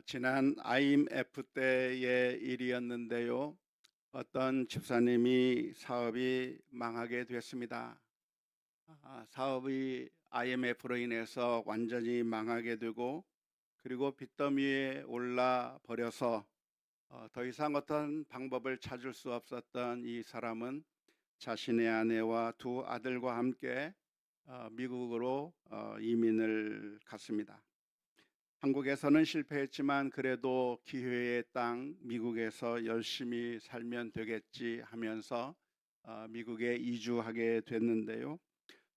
지난 IMF 때의 일이었는데요. 어떤 집사님이 사업이 망하게 됐습니다. 사업이 IMF로 인해서 완전히 망하게 되고, 그리고 빚더미에 올라 버려서 더 이상 어떤 방법을 찾을 수 없었던 이 사람은 자신의 아내와 두 아들과 함께 미국으로 이민을 갔습니다. 한국에서는 실패했지만 그래도 기회의 땅 미국에서 열심히 살면 되겠지 하면서 미국에 이주하게 됐는데요.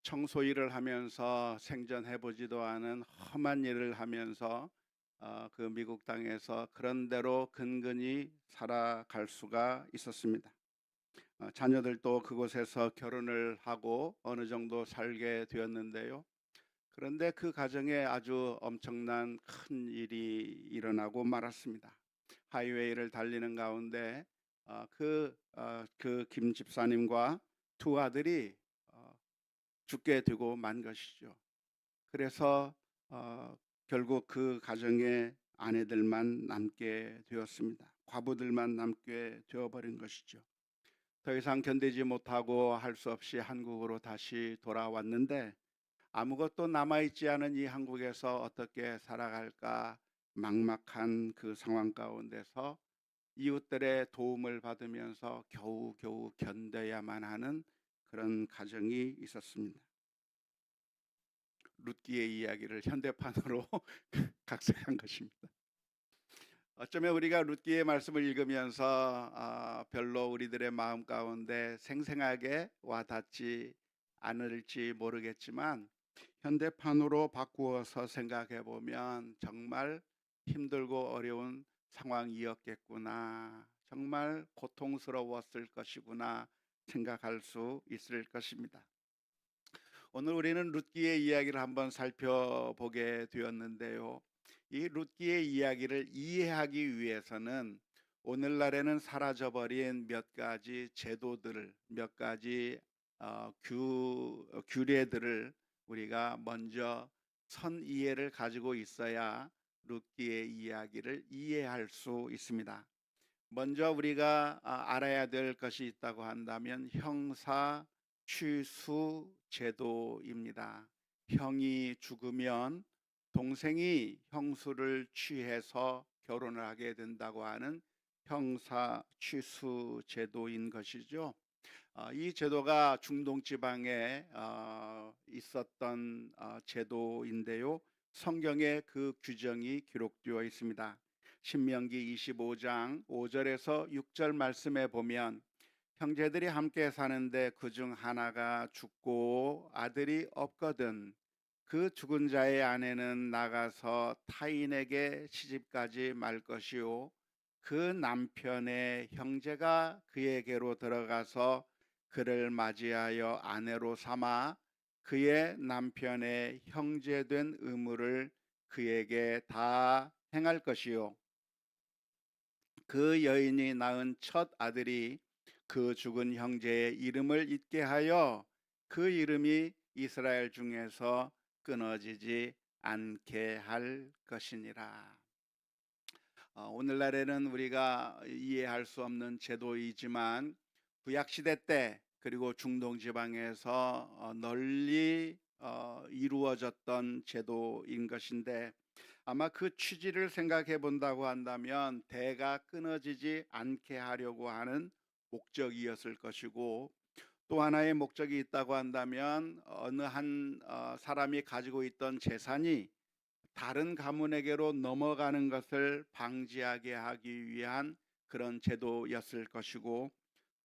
청소 일을 하면서 생전해 보지도 않은 험한 일을 하면서 그 미국 땅에서 그런 대로 근근히 살아갈 수가 있었습니다. 자녀들도 그곳에서 결혼을 하고 어느 정도 살게 되었는데요. 그런데 그 가정에 아주 엄청난 큰 일이 일어나고 말았습니다. 하이웨이를 달리는 가운데 그 김 집사님과 두 아들이 어, 죽게 되고 만 것이죠. 그래서 결국 그 가정의 아내들만 남게 되었습니다. 과부들만 남게 되어버린 것이죠. 더 이상 견디지 못하고 할 수 없이 한국으로 다시 돌아왔는데, 아무것도 남아있지 않은 이 한국에서 어떻게 살아갈까 막막한 그 상황 가운데서 이웃들의 도움을 받으면서 겨우겨우 견뎌야만 하는 그런 가정이 있었습니다. 룻기의 이야기를 현대판으로 각색한 것입니다. 어쩌면 우리가 룻기의 말씀을 읽으면서 별로 우리들의 마음 가운데 생생하게 와닿지 않을지 모르겠지만, 현대판으로 바꾸어서 생각해 보면 정말 힘들고 어려운 상황이었겠구나, 정말 고통스러웠을 것이구나 생각할 수 있을 것입니다. 오늘 우리는 룻기의 이야기를 한번 살펴보게 되었는데요. 이 룻기의 이야기를 이해하기 위해서는 오늘날에는 사라져버린 몇 가지 제도들을, 몇 가지 규례들을 우리가 먼저 선 이해를 가지고 있어야 룻기의 이야기를 이해할 수 있습니다. 먼저 우리가 알아야 될 것이 있다고 한다면 형사 취수 제도입니다. 형이 죽으면 동생이 형수를 취해서 결혼을 하게 된다고 하는 형사 취수 제도인 것이죠. 이 제도가 중동 지방에 있었던 제도인데요. 성경에 그 규정이 기록되어 있습니다. 신명기 25장 5절에서 6절 말씀에 보면, 형제들이 함께 사는데 그중 하나가 죽고 아들이 없거든 그 죽은 자의 아내는 나가서 타인에게 시집가지 말 것이요, 그 남편의 형제가 그에게로 들어가서 그를 맞이하여 아내로 삼아 그의 남편의 형제된 의무를 그에게 다 행할 것이요, 그 여인이 낳은 첫 아들이 그 죽은 형제의 이름을 잊게 하여 그 이름이 이스라엘 중에서 끊어지지 않게 할 것이니라. 오늘날에는 우리가 이해할 수 없는 제도이지만 구약시대 때 그리고 중동 지방에서 널리 이루어졌던 제도인 것인데, 아마 그 취지를 생각해 본다고 한다면 대가 끊어지지 않게 하려고 하는 목적이었을 것이고, 또 하나의 목적이 있다고 한다면 어느 한 사람이 가지고 있던 재산이 다른 가문에게로 넘어가는 것을 방지하게 하기 위한 그런 제도였을 것이고,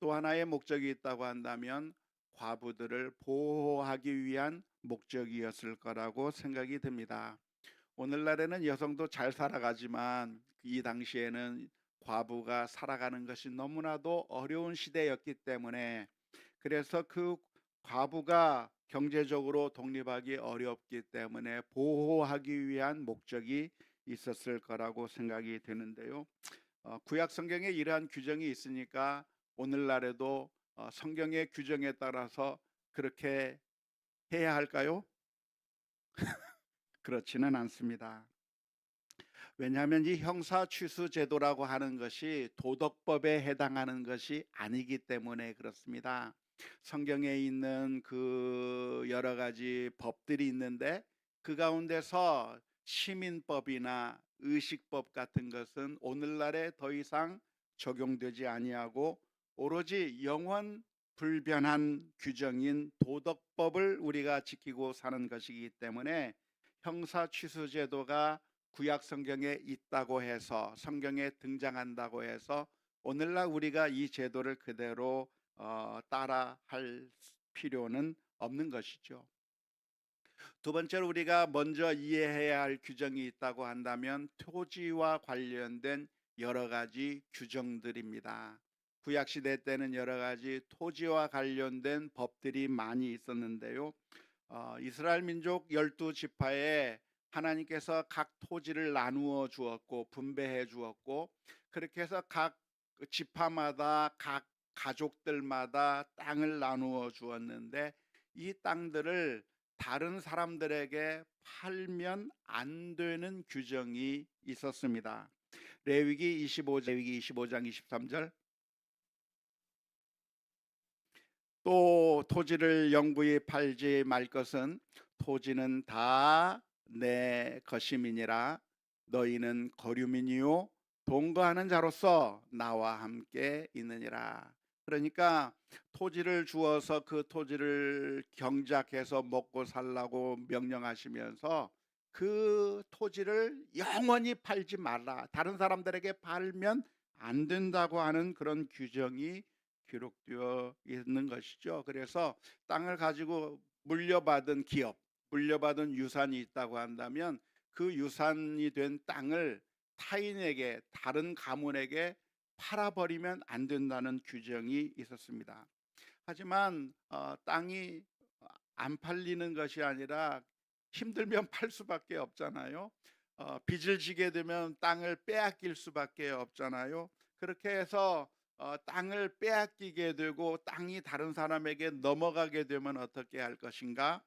또 하나의 목적이 있다고 한다면 과부들을 보호하기 위한 목적이었을 거라고 생각이 듭니다. 오늘날에는 여성도 잘 살아가지만 이 당시에는 과부가 살아가는 것이 너무나도 어려운 시대였기 때문에, 그래서 그 과부가 경제적으로 독립하기 어렵기 때문에 보호하기 위한 목적이 있었을 거라고 생각이 되는데요. 구약 성경에 이러한 규정이 있으니까 오늘날에도 성경의 규정에 따라서 그렇게 해야 할까요? 그렇지는 않습니다. 왜냐하면 이 형사 취수 제도라고 하는 것이 도덕법에 해당하는 것이 아니기 때문에 그렇습니다. 성경에 있는 그 여러 가지 법들이 있는데 그 가운데서 시민법이나 의식법 같은 것은 오늘날에 더 이상 적용되지 아니하고 오로지 영원 불변한 규정인 도덕법을 우리가 지키고 사는 것이기 때문에 형사 취수 제도가 구약 성경에 있다고 해서 성경에 등장한다고 해서 오늘날 우리가 이 제도를 그대로 따라할 필요는 없는 것이죠. 두 번째로 우리가 먼저 이해해야 할 규정이 있다고 한다면 토지와 관련된 여러 가지 규정들입니다. 구약 시대 때는 여러 가지 토지와 관련된 법들이 많이 있었는데요. 이스라엘 민족 12지파에 하나님께서 각 토지를 나누어 주었고 분배해 주었고 그렇게 해서 각 지파마다 각 가족들마다 땅을 나누어 주었는데 이 땅들을 다른 사람들에게 팔면 안 되는 규정이 있었습니다. 레위기 25장 23절 또 토지를 영구히 팔지 말 것은 토지는 다 내 것임이니라 너희는 거류민이요 동거하는 자로서 나와 함께 있느니라. 그러니까 토지를 주어서 그 토지를 경작해서 먹고 살라고 명령하시면서 그 토지를 영원히 팔지 말라, 다른 사람들에게 팔면 안 된다고 하는 그런 규정이 기록되어 있는 것이죠. 그래서 땅을 가지고 물려받은 기업, 물려받은 유산이 있다고 한다면 그 유산이 된 땅을 타인에게, 다른 가문에게 팔아버리면 안 된다는 규정이 있었습니다. 하지만 땅이 안 팔리는 것이 아니라 힘들면 팔 수밖에 없잖아요. 빚을 지게 되면 땅을 빼앗길 수밖에 없잖아요. 그렇게 해서 땅을 빼앗기게 되고 땅이 다른 사람에게 넘어가게 되면 어떻게 할 것인가?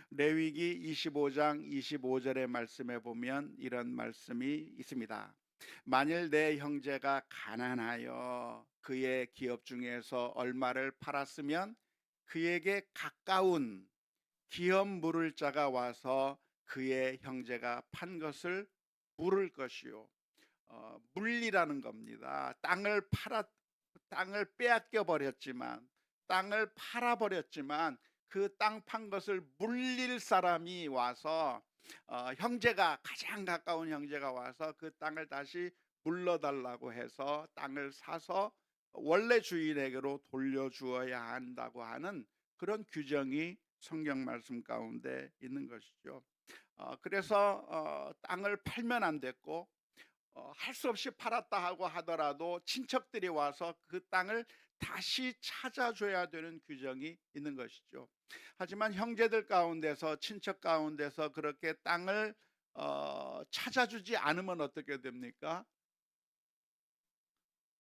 레위기 25장 25절의 말씀에 보면 이런 말씀이 있습니다. 만일 내 형제가 가난하여 그의 기업 중에서 얼마를 팔았으면 그에게 가까운 기업 물을 자가 와서 그의 형제가 판 것을 물을 것이요. 물리라는 겁니다. 땅을 빼앗겨 버렸지만, 땅을 팔아 버렸지만 그 땅 판 것을 물릴 사람이 와서 형제가, 가장 가까운 형제가 와서 그 땅을 다시 물러달라고 해서 땅을 사서 원래 주인에게로 돌려주어야 한다고 하는 그런 규정이 성경 말씀 가운데 있는 것이죠. 그래서 땅을 팔면 안 됐고 할 수 없이 팔았다 하고 하더라도 친척들이 와서 그 땅을 다시 찾아줘야 되는 규정이 있는 것이죠. 하지만 형제들 가운데서, 친척 가운데서 그렇게 땅을 찾아주지 않으면 어떻게 됩니까?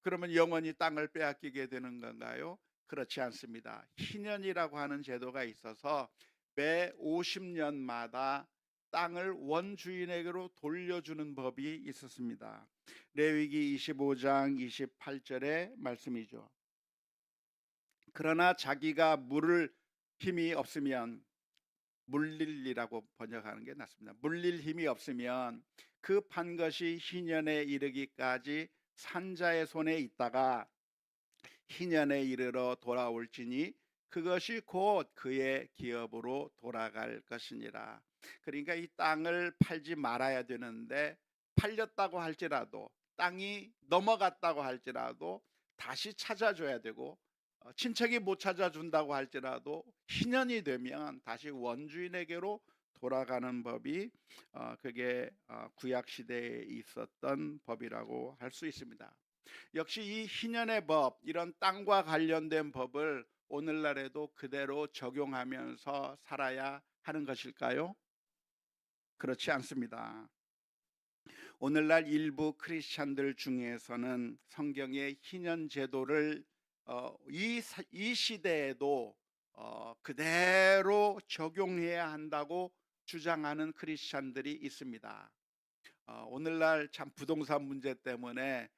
그러면 영원히 땅을 빼앗기게 되는 건가요? 그렇지 않습니다. 희년이라고 하는 제도가 있어서 매 50년마다 땅을 원주인에게로 돌려주는 법이 있었습니다. 레위기 25장 28절의 말씀이죠. 그러나 자기가 물을 힘이 없으면, 물릴이라고 번역하는 게 낫습니다. 물릴 힘이 없으면 그 판 것이 희년에 이르기까지 산자의 손에 있다가 희년에 이르러 돌아올지니 그것이 곧 그의 기업으로 돌아갈 것이니라. 그러니까 이 땅을 팔지 말아야 되는데, 팔렸다고 할지라도, 땅이 넘어갔다고 할지라도 다시 찾아줘야 되고, 친척이 못 찾아준다고 할지라도 희년이 되면 다시 원주인에게로 돌아가는 법이 그게 구약 시대에 있었던 법이라고 할 수 있습니다. 역시 이 희년의 법, 이런 땅과 관련된 법을 오늘날에도 그대로 적용하면서 살아야 하는 것일까요? 그렇지 않습니다. 오늘날 일부 크리스찬들 중에서는 성경의 희년 제도를 이 시대에도 그대로 적용해야 한다고 주장하는 크리스찬들이 있습니다. 오늘날 참 부동산 문제 때문에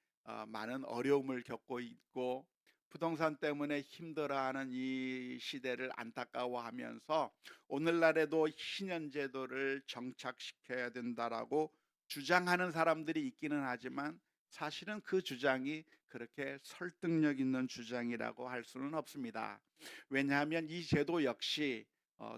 많은 어려움을 겪고 있고 부동산 때문에 힘들어하는 이 시대를 안타까워하면서 오늘날에도 신현제도를 정착시켜야 된다라고 주장하는 사람들이 있기는 하지만 사실은 그 주장이 그렇게 설득력 있는 주장이라고 할 수는 없습니다. 왜냐하면 이 제도 역시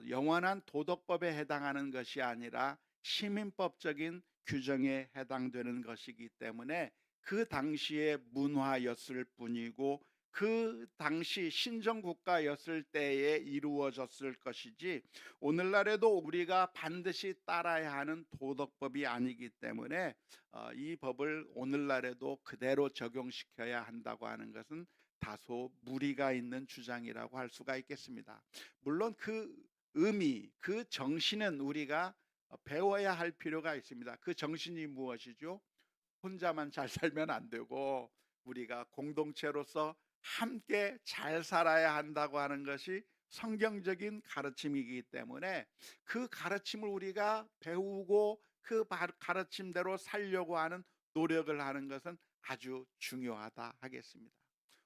영원한 도덕법에 해당하는 것이 아니라 시민법적인 규정에 해당되는 것이기 때문에 그 당시의 문화였을 뿐이고 그 당시 신정국가였을 때에 이루어졌을 것이지 오늘날에도 우리가 반드시 따라야 하는 도덕법이 아니기 때문에 이 법을 오늘날에도 그대로 적용시켜야 한다고 하는 것은 다소 무리가 있는 주장이라고 할 수가 있겠습니다. 물론 그 의미, 그 정신은 우리가 배워야 할 필요가 있습니다. 그 정신이 무엇이죠? 혼자만 잘 살면 안 되고 우리가 공동체로서 함께 잘 살아야 한다고 하는 것이 성경적인 가르침이기 때문에 그 가르침을 우리가 배우고 그 가르침대로 살려고 하는 노력을 하는 것은 아주 중요하다 하겠습니다.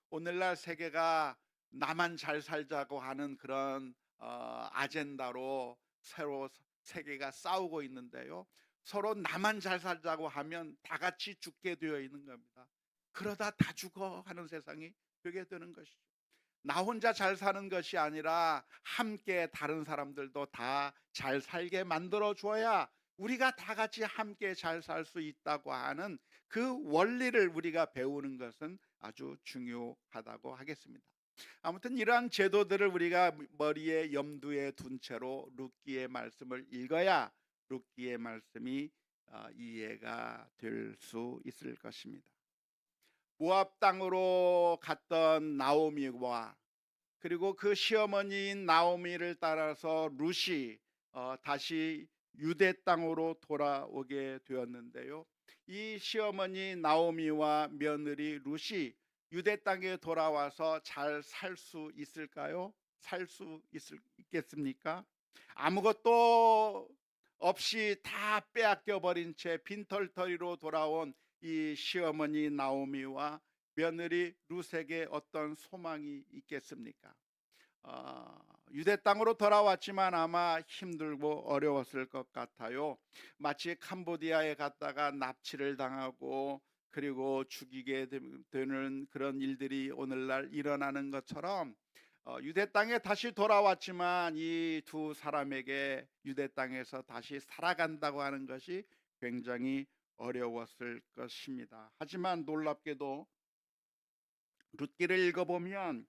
오늘날 세계가 나만 잘 살자고 하는 그런 아젠다로 새로 세계가 싸우고 있는데요. 서로 나만 잘 살자고 하면 다 같이 죽게 되어 있는 겁니다. 그러다 다 죽어 하는 세상이 되게 되는 것이죠. 나 혼자 잘 사는 것이 아니라 함께 다른 사람들도 다 잘 살게 만들어 줘야 우리가 다 같이 함께 잘 살 수 있다고 하는 그 원리를 우리가 배우는 것은 아주 중요하다고 하겠습니다. 아무튼 이러한 제도들을 우리가 머리에 염두에 둔 채로 룻기의 말씀을 읽어야 룻기의 말씀이 이해가 될 수 있을 것입니다. 모압 땅으로 갔던 나오미와 그리고 그 시어머니인 나오미를 따라서 룻이 다시 유대 땅으로 돌아오게 되었는데요. 이 시어머니 나오미와 며느리 룻이 유대 땅에 돌아와서 잘 살 수 있을까요? 살 수 있겠습니까? 아무것도 없이 다 빼앗겨 버린 채 빈털터리로 돌아온 이 시어머니 나오미와 며느리 룻에게 어떤 소망이 있겠습니까? 유대 땅으로 돌아왔지만 아마 힘들고 어려웠을 것 같아요. 마치 캄보디아에 갔다가 납치를 당하고 그리고 죽이게 되는 그런 일들이 오늘날 일어나는 것처럼 유대 땅에 다시 돌아왔지만 이 두 사람에게 유대 땅에서 다시 살아간다고 하는 것이 굉장히 어려웠을 것입니다. 하지만 놀랍게도 룻기를 읽어보면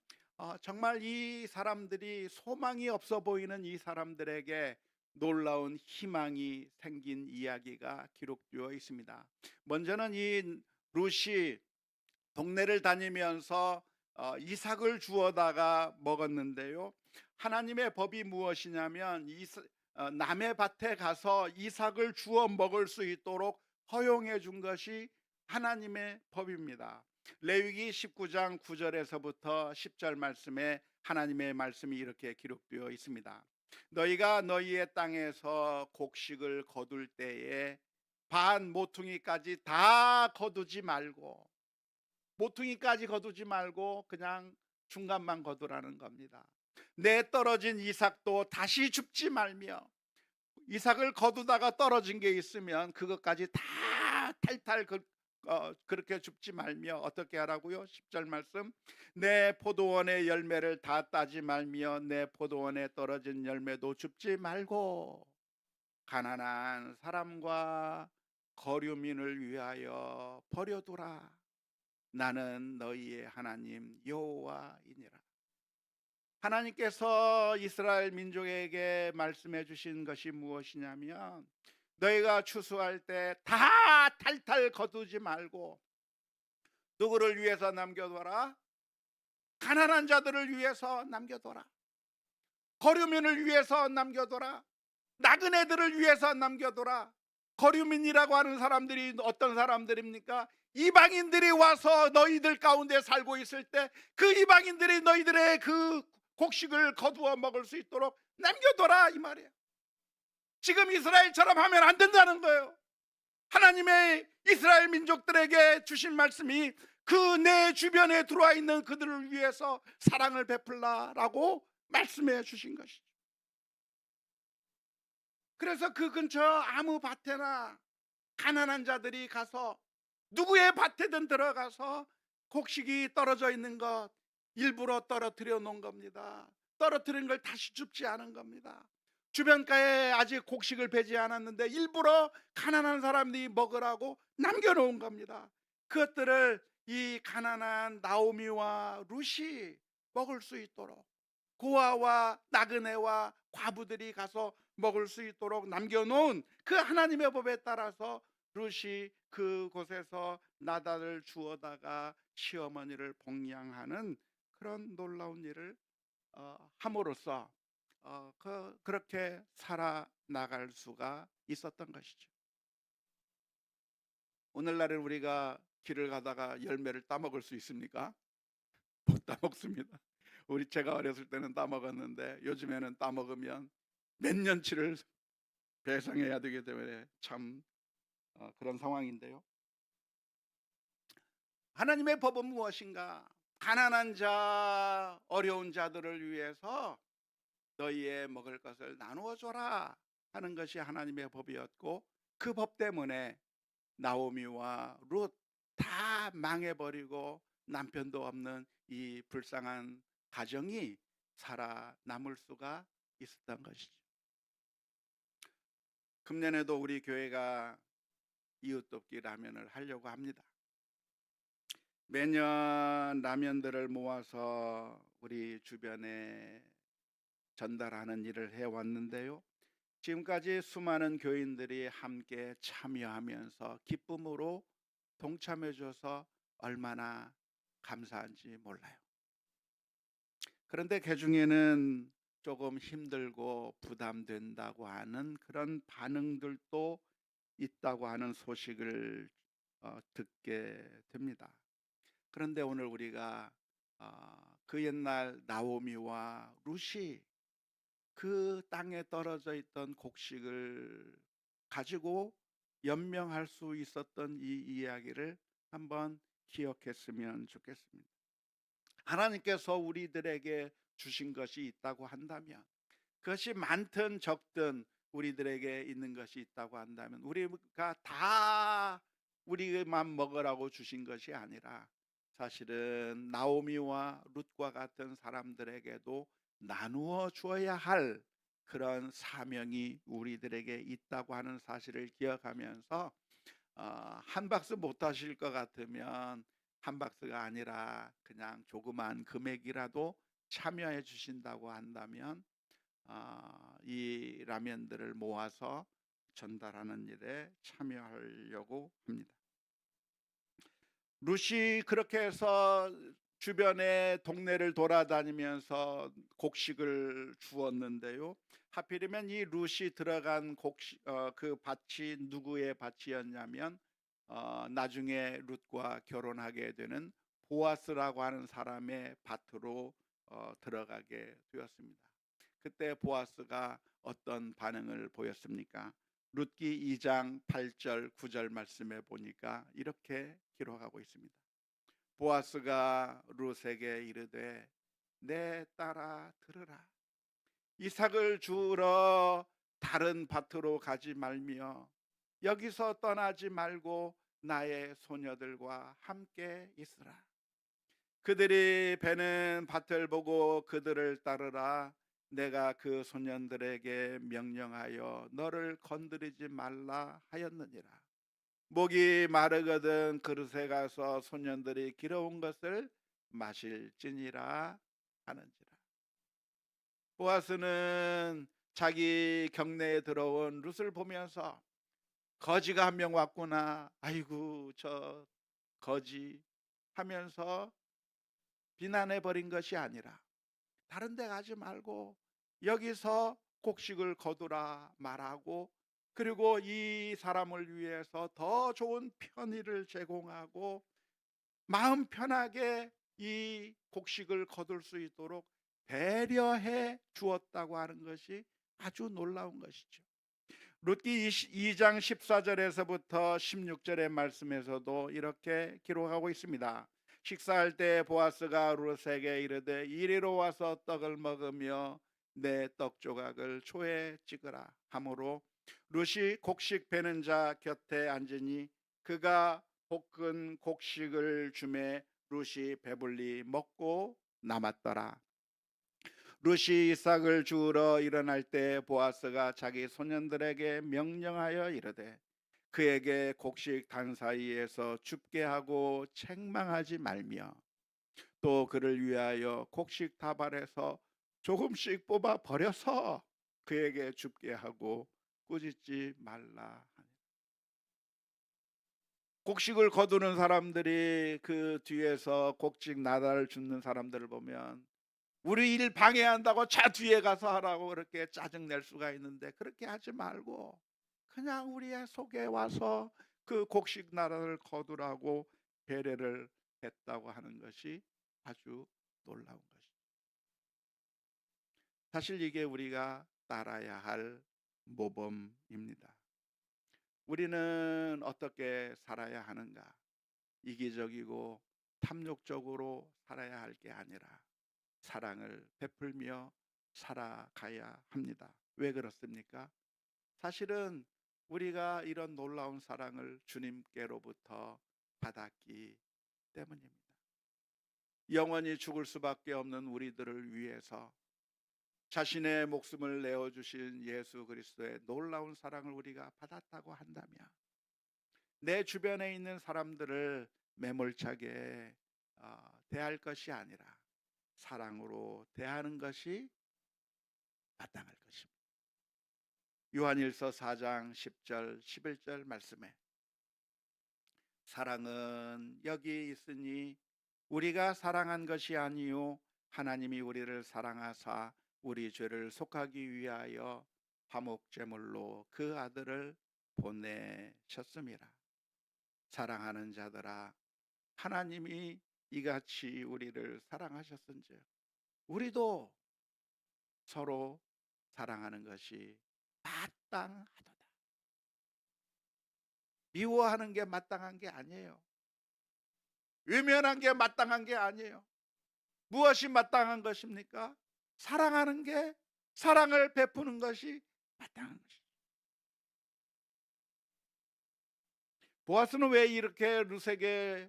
정말 이 사람들이 소망이 없어 보이는 이 사람들에게 놀라운 희망이 생긴 이야기가 기록되어 있습니다. 먼저는 이 룻이 동네를 다니면서 이삭을 주워다가 먹었는데요. 하나님의 법이 무엇이냐면 남의 밭에 가서 이삭을 주워 먹을 수 있도록 허용해 준 것이 하나님의 법입니다. 레위기 19장 9절에서부터 10절 말씀에 하나님의 말씀이 이렇게 기록되어 있습니다. 너희가 너희의 땅에서 곡식을 거둘 때에 반 모퉁이까지 다 거두지 말고 모퉁이까지 거두지 말고 그냥 중간만 거두라는 겁니다. 내 떨어진 이삭도 다시 줍지 말며 이삭을 거두다가 떨어진 게 있으면 그것까지 다 탈탈 그렇게 줍지 말며 어떻게 하라고요? 10절 말씀 내 포도원의 열매를 다 따지 말며 내 포도원에 떨어진 열매도 줍지 말고 가난한 사람과 거류민을 위하여 버려두라. 나는 너희의 하나님 여호와이니라. 하나님께서 이스라엘 민족에게 말씀해 주신 것이 무엇이냐면 너희가 추수할 때 다 탈탈 거두지 말고 누구를 위해서 남겨둬라? 가난한 자들을 위해서 남겨둬라. 거류민을 위해서 남겨둬라. 나그네들을 위해서 남겨둬라. 거류민이라고 하는 사람들이 어떤 사람들입니까? 이방인들이 와서 너희들 가운데 살고 있을 때 그 이방인들이 너희들의 그 곡식을 거두어 먹을 수 있도록 남겨둬라 이 말이에요. 지금 이스라엘처럼 하면 안 된다는 거예요. 하나님의 이스라엘 민족들에게 주신 말씀이 그 내 주변에 들어와 있는 그들을 위해서 사랑을 베풀라라고 말씀해 주신 것이죠. 그래서 그 근처 아무 밭에나 가난한 자들이 가서 누구의 밭에든 들어가서 곡식이 떨어져 있는 것 일부러 떨어뜨려 놓은 겁니다. 떨어뜨린 걸 다시 줍지 않은 겁니다. 주변가에 아직 곡식을 베지 않았는데 일부러 가난한 사람들이 먹으라고 남겨놓은 겁니다. 그것들을 이 가난한 나오미와 룻이 먹을 수 있도록, 고아와 나그네와 과부들이 가서 먹을 수 있도록 남겨놓은 그 하나님의 법에 따라서 룻이 그곳에서 나달을 주워다가 시어머니를 봉양하는 그런 놀라운 일을 함으로써 그렇게 살아나갈 수가 있었던 것이죠. 오늘날은 우리가 길을 가다가 열매를 따먹을 수 있습니까? 못 따먹습니다. 제가 어렸을 때는 따먹었는데 요즘에는 따먹으면 몇 년치를 배상해야 되기 때문에 참 그런 상황인데요. 하나님의 법은 무엇인가? 가난한 자, 어려운 자들을 위해서 너희의 먹을 것을 나누어 줘라 하는 것이 하나님의 법이었고, 그 법 때문에 나오미와 룻 다 망해버리고 남편도 없는 이 불쌍한 가정이 살아남을 수가 있었던 것이죠. 금년에도 우리 교회가 이웃돕기 라면을 하려고 합니다. 매년 라면들을 모아서 우리 주변에 전달하는 일을 해왔는데요. 지금까지 수많은 교인들이 함께 참여하면서 기쁨으로 동참해줘서 얼마나 감사한지 몰라요. 그런데 그 중에는 조금 힘들고 부담된다고 하는 그런 반응들도 있다고 하는 소식을 듣게 됩니다. 그런데 오늘 우리가 그 옛날 나오미와 룻이 그 땅에 떨어져 있던 곡식을 가지고 연명할 수 있었던 이 이야기를 한번 기억했으면 좋겠습니다. 하나님께서 우리들에게 주신 것이 있다고 한다면, 그것이 많든 적든 우리들에게 있는 것이 있다고 한다면, 우리가 다 우리만 먹으라고 주신 것이 아니라 사실은 나오미와 룻과 같은 사람들에게도 나누어 주어야 할 그런 사명이 우리들에게 있다고 하는 사실을 기억하면서 한 박스 못 하실 것 같으면 한 박스가 아니라 그냥 조그만 금액이라도 참여해 주신다고 한다면 이 라면들을 모아서 전달하는 일에 참여하려고 합니다. 룻이 그렇게 해서 주변의 동네를 돌아다니면서 곡식을 주었는데요. 하필이면 이 룻이 들어간 그 밭이 누구의 밭이었냐면 나중에 룻과 결혼하게 되는 보아스라고 하는 사람의 밭으로 들어가게 되었습니다. 그때 보아스가 어떤 반응을 보였습니까? 룻기 2장 8절 9절 말씀에 보니까 이렇게 기록하고 있습니다. 보아스가 룻에게 이르되 내 딸아 들으라. 이삭을 주우러 다른 밭으로 가지 말며 여기서 떠나지 말고 나의 소녀들과 함께 있으라. 그들이 베는 밭을 보고 그들을 따르라. 내가 그 소년들에게 명령하여 너를 건드리지 말라 하였느니라. 목이 마르거든 그릇에 가서 소년들이 길어온 것을 마실지니라 하는지라. 보아스는 자기 경내에 들어온 룻을 보면서 거지가 한 명 왔구나, 아이고 저 거지 하면서 비난해 버린 것이 아니라, 다른 데 가지 말고 여기서 곡식을 거두라 말하고, 그리고 이 사람을 위해서 더 좋은 편의를 제공하고 마음 편하게 이 곡식을 거둘 수 있도록 배려해 주었다고 하는 것이 아주 놀라운 것이죠. 룻기 2장 14절에서부터 16절의 말씀에서도 이렇게 기록하고 있습니다. 식사할 때 보아스가 룻에게 이르되 이리로 와서 떡을 먹으며 내 떡 조각을 초에 찍으라 하므로 룻이 곡식 베는 자 곁에 앉으니 그가 볶은 곡식을 주매 룻이 배불리 먹고 남았더라. 룻이 이삭을 주우러 일어날 때 보아스가 자기 소년들에게 명령하여 이르되 그에게 곡식 단 사이에서 줍게 하고 책망하지 말며 또 그를 위하여 곡식 다발에서 조금씩 뽑아 버려서 그에게 줍게 하고 꾸짖지 말라. 곡식을 거두는 사람들이 그 뒤에서 곡식 나달을 줍는 사람들을 보면 우리 일 방해한다고 차 뒤에 가서 하라고 그렇게 짜증낼 수가 있는데, 그렇게 하지 말고 그냥 우리의 속에 와서 그 곡식 나라를 거두라고 배려를 했다고 하는 것이 아주 놀라운 것입니다. 사실 이게 우리가 따라야 할 모범입니다. 우리는 어떻게 살아야 하는가? 이기적이고 탐욕적으로 살아야 할 게 아니라 사랑을 베풀며 살아가야 합니다. 왜 그렇습니까? 사실은 우리가 이런 놀라운 사랑을 주님께로부터 받았기 때문입니다. 영원히 죽을 수밖에 없는 우리들을 위해서 자신의 목숨을 내어주신 예수 그리스도의 놀라운 사랑을 우리가 받았다고 한다면 내 주변에 있는 사람들을 매몰차게 대할 것이 아니라 사랑으로 대하는 것이 마땅할 것입니다. 요한일서 4장 10절 11절 말씀에 사랑은 여기 있으니 우리가 사랑한 것이 아니요 하나님이 우리를 사랑하사 우리 죄를 속하기 위하여 화목제물로 그 아들을 보내셨음이라. 사랑하는 자들아, 하나님이 이같이 우리를 사랑하셨은즉 우리도 서로 사랑하는 것이 마땅하도다. 미워하는 게 마땅한 게 아니에요. 외면한 게 마땅한 게 아니에요. 무엇이 마땅한 것입니까? 사랑하는 게, 사랑을 베푸는 것이 마땅한 것이죠. 보아스는 왜 이렇게 룻에게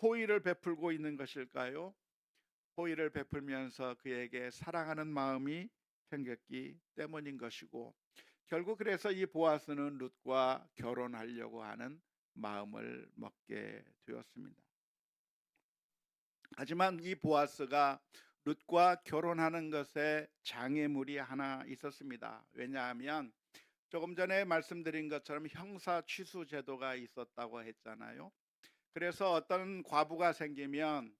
호의를 베풀고 있는 것일까요? 호의를 베풀면서 그에게 사랑하는 마음이 생겼기 때문인 것이고, 결국 그래서 이 보아스는 룻과 결혼하려고 하는 마음을 먹게 되었습니다. 하지만 이 보아스가 룻과 결혼하는 것에 장애물이 하나 있었습니다. 왜냐하면 조금 전에 말씀드린 것처럼 형사 취수 제도가 있었다고 했잖아요. 그래서 어떤 과부가 생기면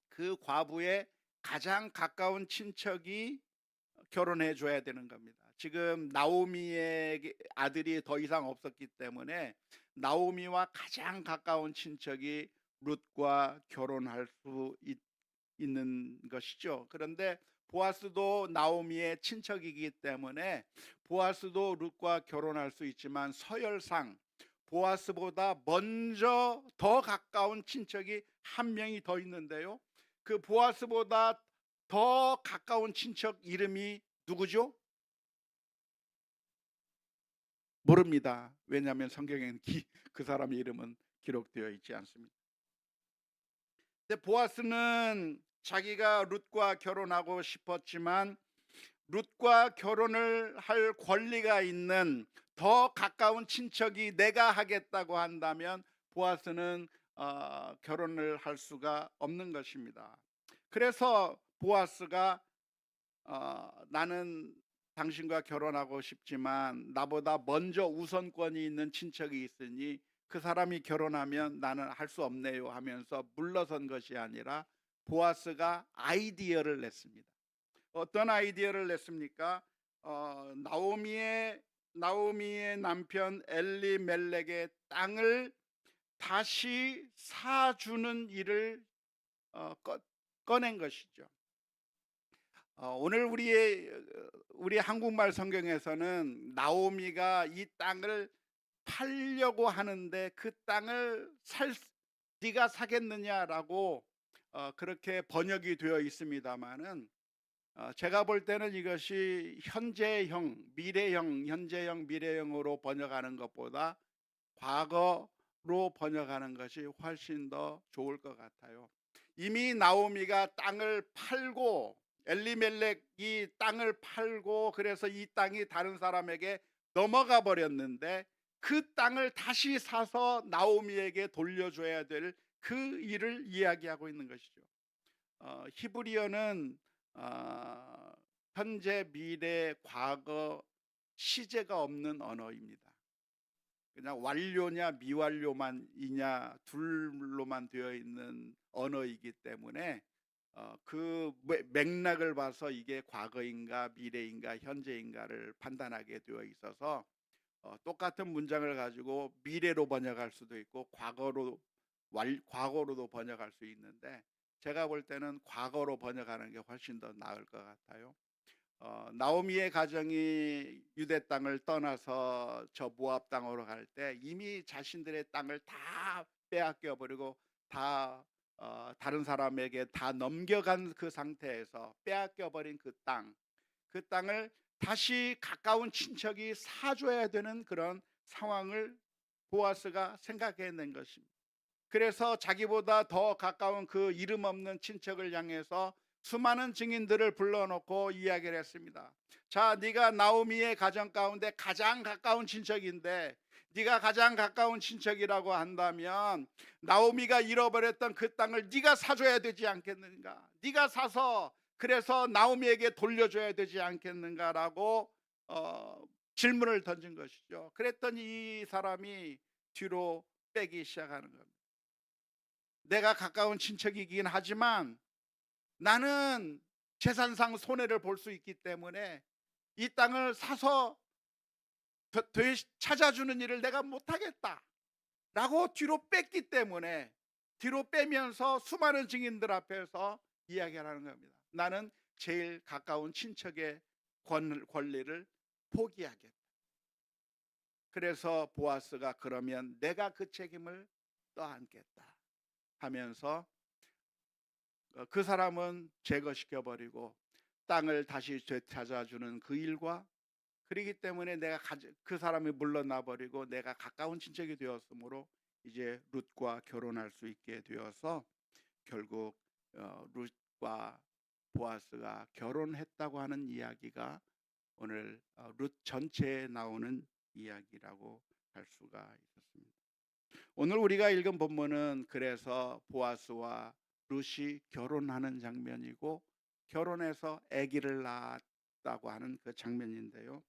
그 과부의 가장 가까운 친척이 결혼해 줘야 되는 겁니다. 지금 나오미의 아들이 더 이상 없었기 때문에 나오미와 가장 가까운 친척이 룻과 결혼할 수 있는 것이죠. 그런데 보아스도 나오미의 친척이기 때문에 보아스도 룻과 결혼할 수 있지만 서열상 보아스보다 먼저 더 가까운 친척이 한 명이 더 있는데요. 그 보아스보다 더 가까운 친척 이름이 누구죠? 모릅니다. 왜냐하면 성경에는 그 사람의 이름은 기록되어 있지 않습니다. 근데 보아스는 자기가 룻과 결혼하고 싶었지만 룻과 결혼을 할 권리가 있는 더 가까운 친척이 내가 하겠다고 한다면 보아스는 결혼을 할 수가 없는 것입니다. 그래서 보아스가 나는 당신과 결혼하고 싶지만 나보다 먼저 우선권이 있는 친척이 있으니 그 사람이 결혼하면 나는 할 수 없네요 하면서 물러선 것이 아니라 보아스가 아이디어를 냈습니다. 어떤 아이디어를 냈습니까? 나오미의 남편 엘리멜렉의 땅을 다시 사주는 일을 꺼낸 것이죠. 오늘 우리 한국말 성경에서는 나오미가 이 땅을 팔려고 하는데 그 땅을 살 네가 사겠느냐라고 그렇게 번역이 되어 있습니다마는, 제가 볼 때는 이것이 현재형, 미래형, 현재형, 미래형으로 번역하는 것보다 과거로 번역하는 것이 훨씬 더 좋을 것 같아요. 이미 나오미가 땅을 팔고, 엘리멜렉이 땅을 팔고, 그래서 이 땅이 다른 사람에게 넘어가 버렸는데 그 땅을 다시 사서 나오미에게 돌려줘야 될 그 일을 이야기하고 있는 것이죠. 히브리어는 어, 현재, 미래, 과거, 시제가 없는 언어입니다. 그냥 완료냐 미완료만이냐 둘로만 되어 있는 언어이기 때문에 그 맥락을 봐서 이게 과거인가 미래인가 현재인가를 판단하게 되어 있어서 똑같은 문장을 가지고 미래로 번역할 수도 있고 과거로도 번역할 수 있는데, 제가 볼 때는 과거로 번역하는 게 훨씬 더 나을 것 같아요. 나오미의 가정이 유대 땅을 떠나서 저 모압 땅으로 갈 때 이미 자신들의 땅을 다 빼앗겨 버리고 다 다른 사람에게 다 넘겨간 그 상태에서 빼앗겨 버린 그 땅을 다시 가까운 친척이 사줘야 되는 그런 상황을 보아스가 생각해낸 것입니다. 그래서 자기보다 더 가까운 그 이름 없는 친척을 향해서 수많은 증인들을 불러놓고 이야기를 했습니다. 자, 네가 나오미의 가정 가운데 가장 가까운 친척인데, 네가 가장 가까운 친척이라고 한다면 나오미가 잃어버렸던 그 땅을 네가 사줘야 되지 않겠는가? 네가 사서 그래서 나오미에게 돌려줘야 되지 않겠는가라고 질문을 던진 것이죠. 그랬더니 이 사람이 뒤로 빼기 시작하는 겁니다. 내가 가까운 친척이긴 하지만 나는 재산상 손해를 볼 수 있기 때문에 이 땅을 사서 찾아주는 일을 내가 못하겠다 라고 뒤로 뺐기 때문에, 뒤로 빼면서 수많은 증인들 앞에서 이야기하는 겁니다. 나는 제일 가까운 친척의 권리를 포기하겠다. 그래서 보아스가 그러면 내가 그 책임을 떠안겠다 하면서 그 사람은 제거시켜 버리고 땅을 다시 되찾아주는 그 일과, 그러기 때문에 내가 그 사람이 물러나 버리고 내가 가까운 친척이 되었으므로 이제 룻과 결혼할 수 있게 되어서 결국 룻과 보아스가 결혼했다고 하는 이야기가 오늘 룻 전체에 나오는 이야기라고 할 수가 있었습니다. 오늘 우리가 읽은 본문은 그래서 보아스와 룻이 결혼하는 장면이고, 결혼해서 아기를 낳았다고 하는 그 장면인데요.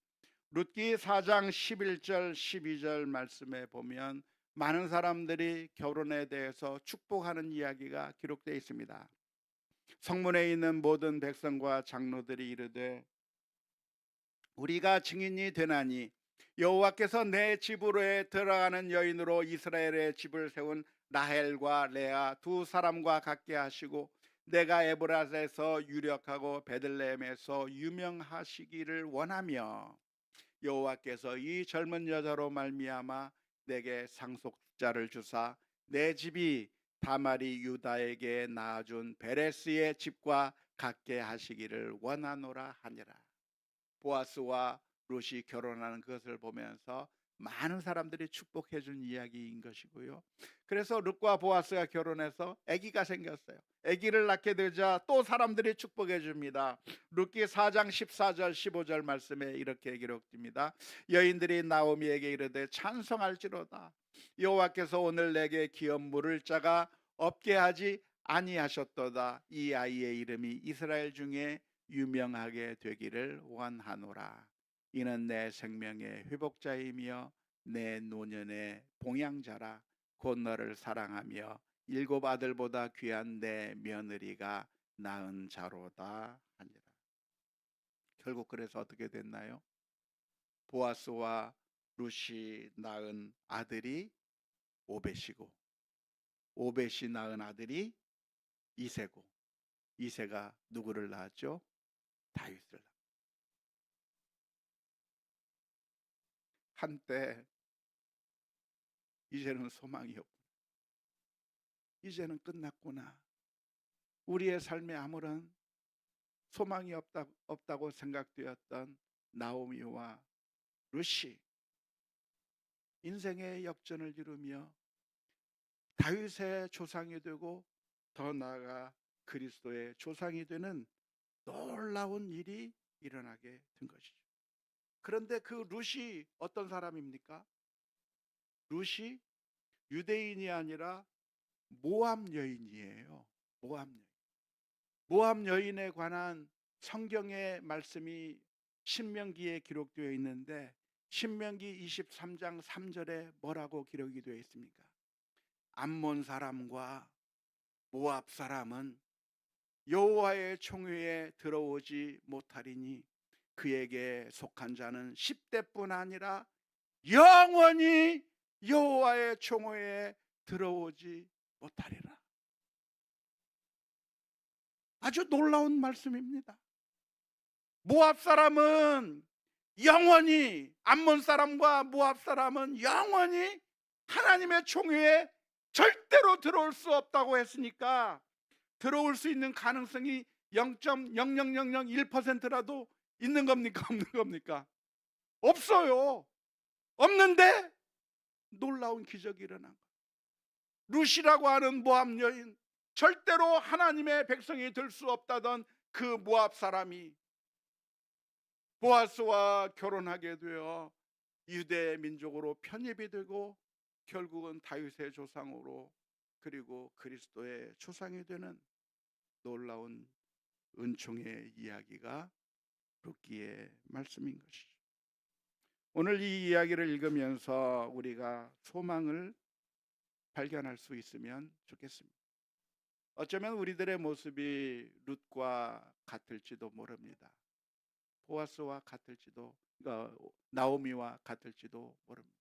룻기 4장 11절 12절 말씀에 보면 많은 사람들이 결혼에 대해서 축복하는 이야기가 기록되어 있습니다. 성문에 있는 모든 백성과 장로들이 이르되 우리가 증인이 되나니 여호와께서 내 집으로 들어가는 여인으로 이스라엘의 집을 세운 라헬과 레아 두 사람과 같게 하시고 내가 에브라스에서 유력하고 베들레헴에서 유명하시기를 원하며 여호와께서 이 젊은 여자로 말미암아 내게 상속자를 주사 내 집이 다말이 유다에게 낳아준 베레스의 집과 같게 하시기를 원하노라 하니라. 보아스와 룻이 결혼하는 것을 보면서 많은 사람들이 축복해 준 이야기인 것이고요. 그래서 룻과 보아스가 결혼해서 아기가 생겼어요. 아기를 낳게 되자 또 사람들이 축복해 줍니다. 룻기 4장 14절 15절 말씀에 이렇게 기록됩니다. 여인들이 나오미에게 이르되 찬송할지로다. 여호와께서 오늘 내게 기업 물을 자가 없게 하지 아니하셨도다. 이 아이의 이름이 이스라엘 중에 유명하게 되기를 원하노라. 이는 내 생명의 회복자이며 내 노년의 봉양자라. 곧 너를 사랑하며 일곱 아들보다 귀한 내 며느리가 낳은 자로다 하니라. 결국 그래서 어떻게 됐나요? 보아스와 룻이 낳은 아들이 오벳이고, 오벳이 낳은 아들이 이세고, 이세가 누구를 낳았죠? 다윗을 한때 이제는 소망이 없고 이제는 끝났구나. 우리의 삶에 아무런 소망이 없다고 생각되었던 나오미와 룻이 인생의 역전을 이루며 다윗의 조상이 되고 더 나아가 그리스도의 조상이 되는 놀라운 일이 일어나게 된 것이죠. 그런데 그 룻이 어떤 사람입니까? 룻이 유대인이 아니라 모압 여인이에요. 모압 여인. 모압 여인에 관한 성경의 말씀이 신명기에 기록되어 있는데 신명기 23장 3절에 뭐라고 기록이 되어 있습니까? 암몬 사람과 모압 사람은 여호와의 총회에 들어오지 못하리니 그에게 속한 자는 10대뿐 아니라 영원히 여호와의 총회에 들어오지 못하리라. 아주 놀라운 말씀입니다. 모압 사람은 영원히, 암몬 사람과 모압 사람은 영원히 하나님의 총회에 절대로 들어올 수 없다고 했으니까 들어올 수 있는 가능성이 0.00001%라도 있는 겁니까? 없는 겁니까? 없어요. 없는데 놀라운 기적이 일어난 거예요. 룻이라고 하는 모압 여인, 절대로 하나님의 백성이 될 수 없다던 그 모압 사람이 보아스와 결혼하게 되어 유대 민족으로 편입이 되고 결국은 다윗의 조상으로 그리고 그리스도의 조상이 되는 놀라운 은총의 이야기가 룻기의 말씀인 것이죠. 오늘 이 이야기를 읽으면서 우리가 소망을 발견할 수 있으면 좋겠습니다. 어쩌면 우리들의 모습이 룻과 같을지도 모릅니다. 보아스와 같을지도, 나오미와 같을지도 모릅니다.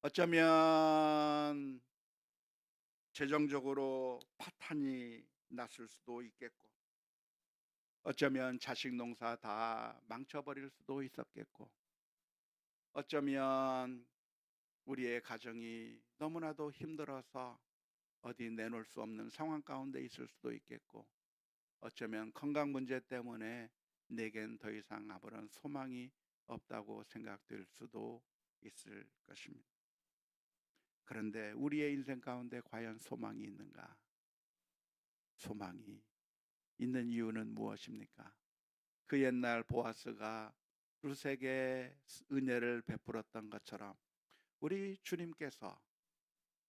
어쩌면 재정적으로 파탄이 났을 수도 있겠고, 어쩌면 자식 농사 다 망쳐버릴 수도 있었겠고, 어쩌면 우리의 가정이 너무나도 힘들어서 어디 내놓을 수 없는 상황 가운데 있을 수도 있겠고, 어쩌면 건강 문제 때문에 내겐 더 이상 아무런 소망이 없다고 생각될 수도 있을 것입니다. 그런데 우리의 인생 가운데 과연 소망이 있는가? 소망이 있는 이유는 무엇입니까? 그 옛날 보아스가 룻에게 은혜를 베풀었던 것처럼 우리 주님께서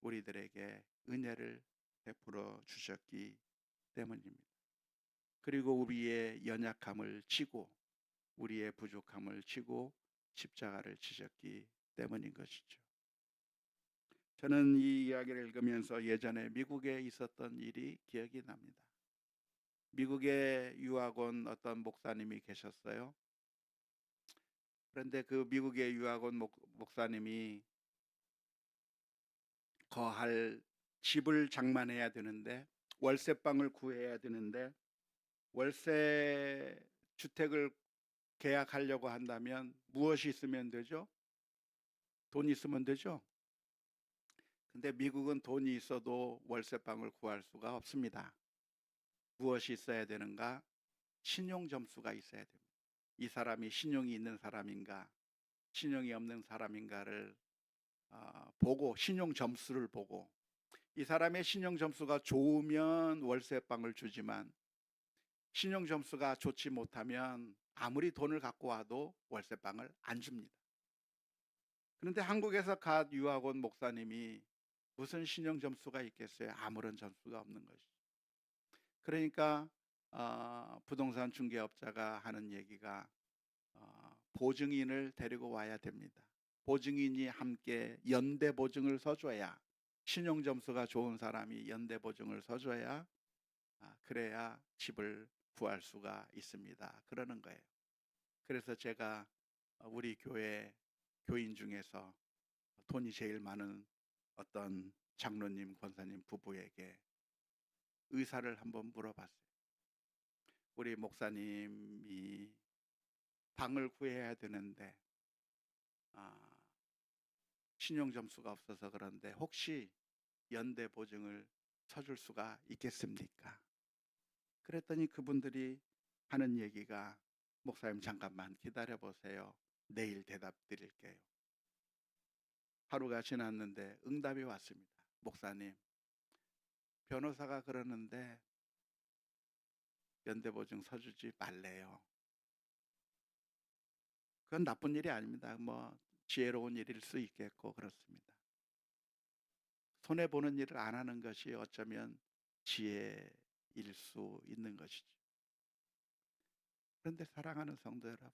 우리들에게 은혜를 베풀어 주셨기 때문입니다. 그리고 우리의 연약함을 지고 우리의 부족함을 지고 십자가를 지셨기 때문인 것이죠. 저는 이 이야기를 읽으면서 예전에 미국에 있었던 일이 기억이 납니다. 미국에 유학온 어떤 목사님이 계셨어요. 그런데 그 미국의 유학온 목사님이 거할 집을 장만해야 되는데, 월세방을 구해야 되는데, 월세 주택을 계약하려고 한다면 무엇이 있으면 되죠? 돈이 있으면 되죠. 근데 미국은 돈이 있어도 월세방을 구할 수가 없습니다. 무엇이 있어야 되는가? 신용 점수가 있어야 됩니다. 이 사람이 신용이 있는 사람인가, 신용이 없는 사람인가를 보고, 신용 점수를 보고, 이 사람의 신용 점수가 좋으면 월세방을 주지만 신용 점수가 좋지 못하면 아무리 돈을 갖고 와도 월세방을 안 줍니다. 그런데 한국에서 갓 유학 온 목사님이 무슨 신용 점수가 있겠어요? 아무런 점수가 없는 것이죠. 그러니까 부동산 중개업자가 하는 얘기가 보증인을 데리고 와야 됩니다. 보증인이 함께 연대 보증을 서줘야, 신용 점수가 좋은 사람이 연대 보증을 서줘야 그래야 집을 구할 수가 있습니다. 그러는 거예요. 그래서 제가 우리 교회 교인 중에서 돈이 제일 많은 어떤 장로님, 권사님 부부에게 의사를 한번 물어봤어요. 우리 목사님이 방을 구해야 되는데 아, 신용 점수가 없어서 그런데 혹시 연대 보증을 서줄 수가 있겠습니까? 그랬더니 그분들이 하는 얘기가 목사님 잠깐만 기다려 보세요. 내일 대답 드릴게요. 하루가 지났는데 응답이 왔습니다. 목사님, 변호사가 그러는데 연대 보증 서주지 말래요. 그건 나쁜 일이 아닙니다. 뭐 지혜로운 일일 수 있겠고 그렇습니다. 손해 보는 일을 안 하는 것이 어쩌면 지혜일 수 있는 것이죠. 그런데 사랑하는 성도 여러분,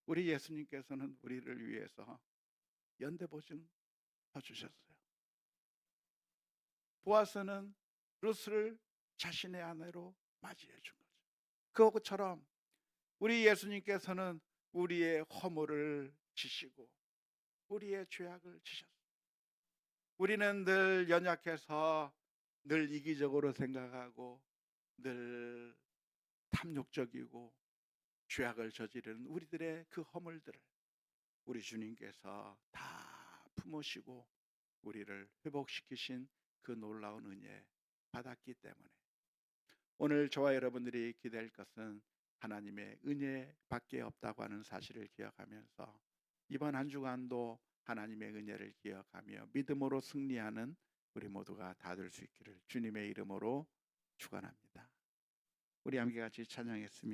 우리 예수님께서는 우리를 위해서 연대 보증 서주셨어요. 보아스는 룻을 자신의 아내로 맞이해 준 거죠. 그것처럼 우리 예수님께서는 우리의 허물을 지시고 우리의 죄악을 지셨어요. 우리는 늘 연약해서 늘 이기적으로 생각하고 늘 탐욕적이고 죄악을 저지르는 우리들의 그 허물들을 우리 주님께서 다 품으시고 우리를 회복시키신 그 놀라운 은혜 받았기 때문에 오늘 저와 여러분들이 기대할 것은 하나님의 은혜밖에 없다고 하는 사실을 기억하면서 이번 한 주간도 하나님의 은혜를 기억하며 믿음으로 승리하는 우리 모두가 다 될 수 있기를 주님의 이름으로 축원합니다. 우리 함께 같이 찬양했습니다.